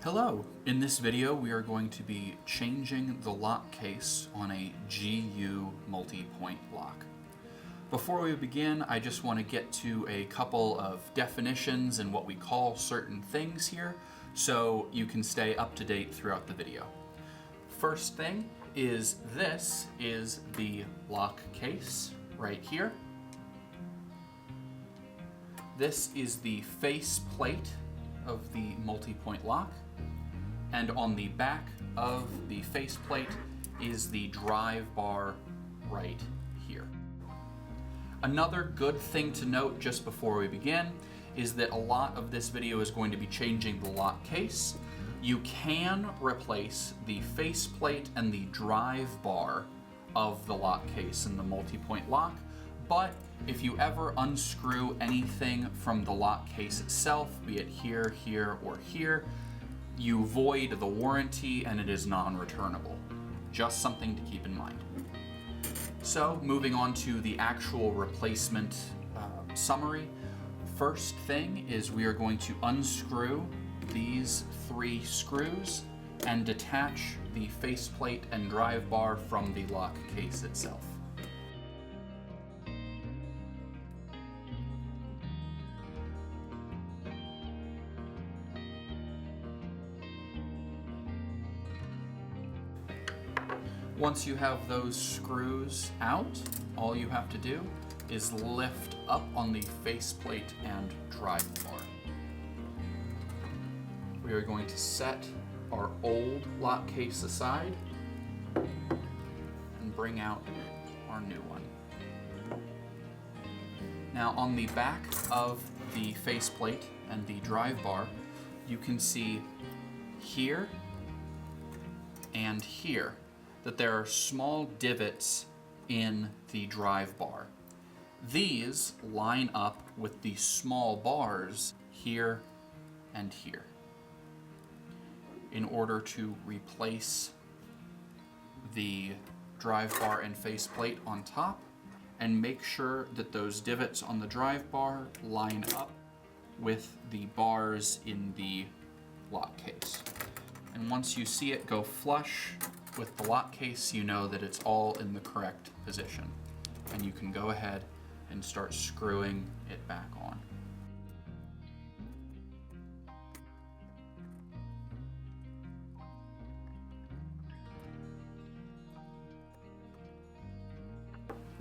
Hello! In this video we are going to be changing the lock case on a GU multi-point lock. Before we begin, I just want to get to a couple of definitions and what we call certain things here, so you can stay up to date throughout the video. First thing is this is the lock case right here. This is the face plate of the multi-point lock, and on the back of the faceplate is the drive bar right here. Another good thing to note just before we begin is that a lot of this video is going to be changing the lock case. You can replace the faceplate and the drive bar of the lock case in the multi-point lock, but if you ever unscrew anything from the lock case itself, be it here, here, or here, you void the warranty and it is non-returnable. Just something to keep in mind. So, moving on to the actual replacement summary. First thing is we are going to unscrew these 3 screws and detach the faceplate and drive bar from the lock case itself. Once you have those screws out, all you have to do is lift up on the faceplate and drive bar. We are going to set our old lock case aside and bring out our new one. Now on the back of the faceplate and the drive bar, you can see here and here that there are small divots in the drive bar. These line up with the small bars here and here. In order to replace the drive bar and faceplate on top and make sure that those divots on the drive bar line up with the bars in the lock case. And once you see it go flush with the lock case, you know that it's all in the correct position. And you can go ahead and start screwing it back on.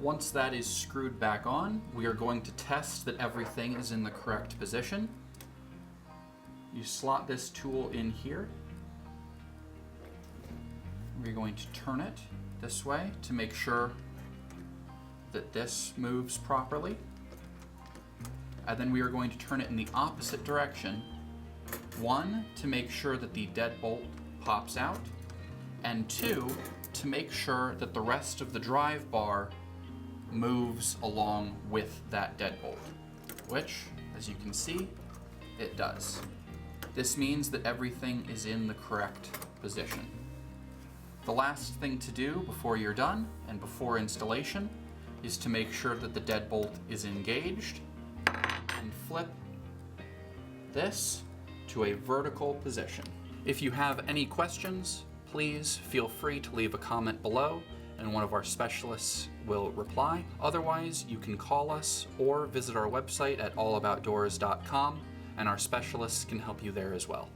Once that is screwed back on, we are going to test that everything is in the correct position. You slot this tool in here. We're going to turn it this way to make sure that this moves properly. And then we are going to turn it in the opposite direction. 1, to make sure that the deadbolt pops out, and 2, to make sure that the rest of the drive bar moves along with that deadbolt, which, as you can see, it does. This means that everything is in the correct position. The last thing to do before you're done and before installation is to make sure that the deadbolt is engaged and flip this to a vertical position. If you have any questions, please feel free to leave a comment below and one of our specialists will reply. Otherwise, you can call us or visit our website at allaboutdoors.com and our specialists can help you there as well.